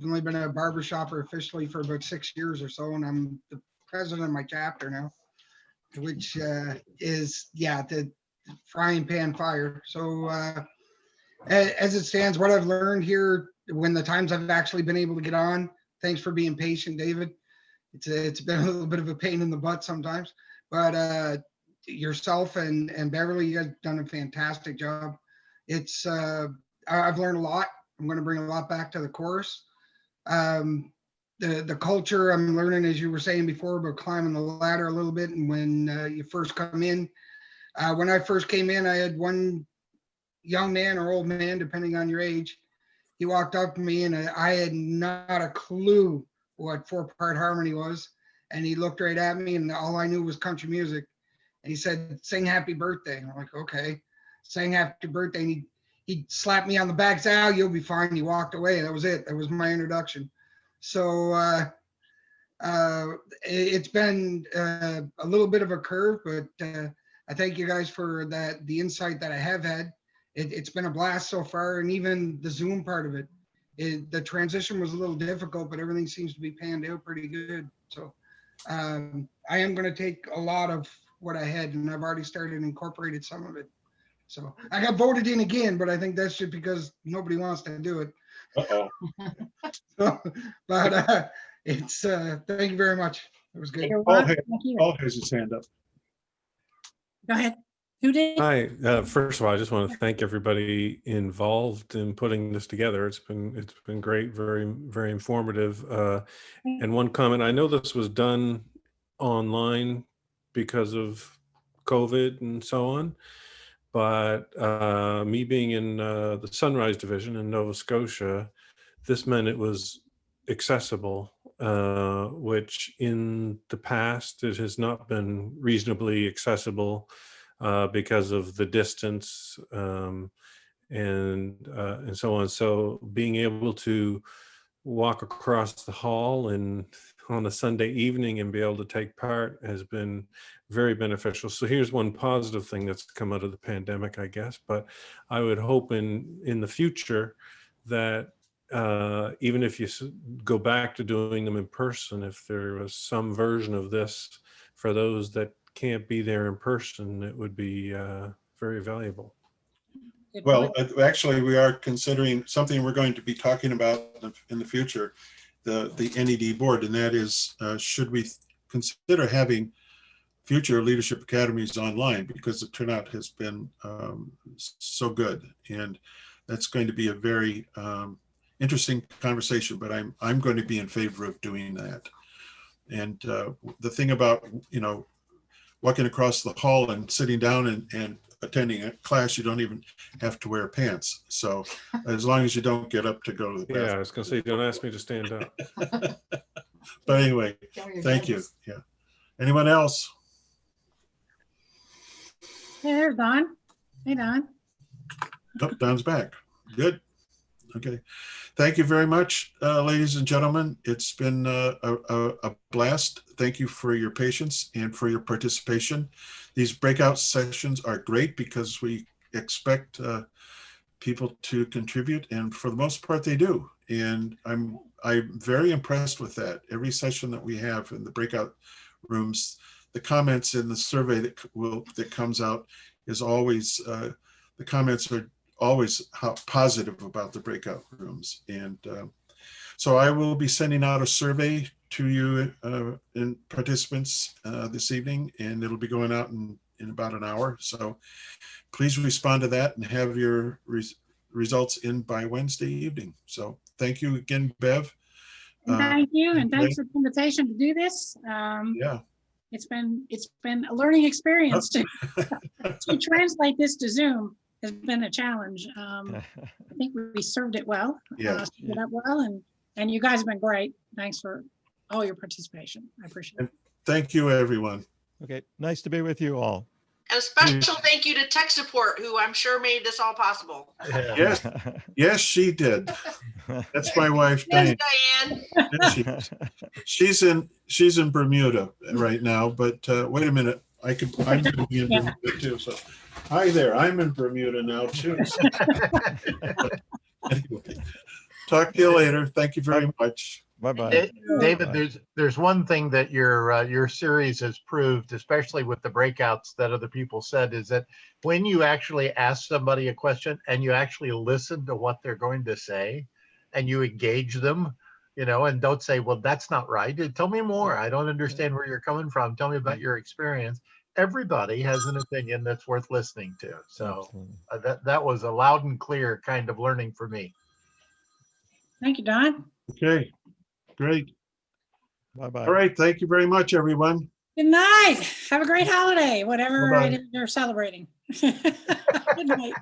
only been a barber shopper officially for about 6 years or so, and I'm the president of my chapter now, which is the frying pan fire. So as it stands, what I've learned here, when the times I've actually been able to get on, thanks for being patient, David. It's been a little bit of a pain in the butt sometimes, but yourself and Beverly, you guys have done a fantastic job. It's I've learned a lot. I'm going to bring a lot back to the course. The culture I'm learning, as you were saying before, about climbing the ladder a little bit. And when you first come in, when I first came in, I had one young man or old man, depending on your age. He walked up to me and I had not a clue what 4-part harmony was. And he looked right at me and all I knew was country music. And he said, "Sing happy birthday." And I'm like, okay, sang happy birthday. And he slapped me on the back, said, "Oh, you'll be fine." He walked away. That was it. That was my introduction. So it's been a little bit of a curve, but I thank you guys for the insight that I have had. It's been a blast so far. And even the Zoom part of it, the transition was a little difficult, but everything seems to be panned out pretty good. So I am going to take a lot of what I had, and I've already started incorporated some of it. So I got voted in again, but I think that's just because nobody wants to do it. Uh-oh. So, but it's thank you very much. It was good. You're Paul welcome. Thank you. has his hand up. Go ahead. Who did? Hi. First of all, I just want to thank everybody involved in putting this together. It's been great, very, very informative. And one comment: I know this was done online because of COVID and so on, but me being in the Sunrise Division in Nova Scotia, this meant it was accessible, which in the past it has not been reasonably accessible. Because of the distance and so on. So being able to walk across the hall and on a Sunday evening and be able to take part has been very beneficial. So here's one positive thing that's come out of the pandemic, I guess. But I would hope in the future that even if you go back to doing them in person, if there was some version of this for those that can't be there in person, it would be very valuable. Well, actually, we are considering something we're going to be talking about in the future, the NED board, and that is, should we consider having future leadership academies online, because the turnout has been so good, and that's going to be a very interesting conversation. But I'm going to be in favor of doing that. And the thing about walking across the hall and sitting down and attending a class, you don't even have to wear pants. So as long as you don't get up to go to the bathroom. Yeah, I was going to say, don't ask me to stand up. But anyway, thank you. Yeah. Anyone else? Hey, there's Don. Hey, Don. Oh, Don's back. Good. Okay. Thank you very much, ladies and gentlemen. It's been a blast. Thank you for your patience and for your participation. These breakout sessions are great because we expect people to contribute, and for the most part, they do. And I'm very impressed with that. Every session that we have in the breakout rooms, the comments in the survey that comes out is always the comments are always positive about the breakout rooms. And so I will be sending out a survey to you and participants this evening, and it'll be going out in about an hour. So please respond to that and have your results in by Wednesday evening. So thank you again, Bev. Thank you, and thanks for the invitation to do this. Yeah. It's been a learning experience to translate this to Zoom. Has been a challenge. I think we served it well. Yeah. Served it up well, and you guys have been great. Thanks for all your participation. I appreciate it. Thank you, everyone. Okay, nice to be with you all. And a special thank you to tech support, who I'm sure made this all possible. Yes, yes, she did. That's my wife, Yes, Diane. Diane. Yeah, she's in Bermuda right now, but wait a minute. I'm gonna be in Bermuda too. So hi there. I'm in Bermuda now too. So, anyway, talk to you later. Thank you very much. Bye-bye. David, there's one thing that your series has proved, especially with the breakouts that other people said, is that when you actually ask somebody a question and you actually listen to what they're going to say and you engage them, and don't say, well, that's not right. Tell me more. I don't understand where you're coming from. Tell me about your experience. Everybody has an opinion that's worth listening to. So that was a loud and clear kind of learning for me. Thank you, Don. Okay, great. Bye-bye. All right. Thank you very much, everyone. Good night. Have a great holiday, whatever Bye-bye. it is you're celebrating. Good night.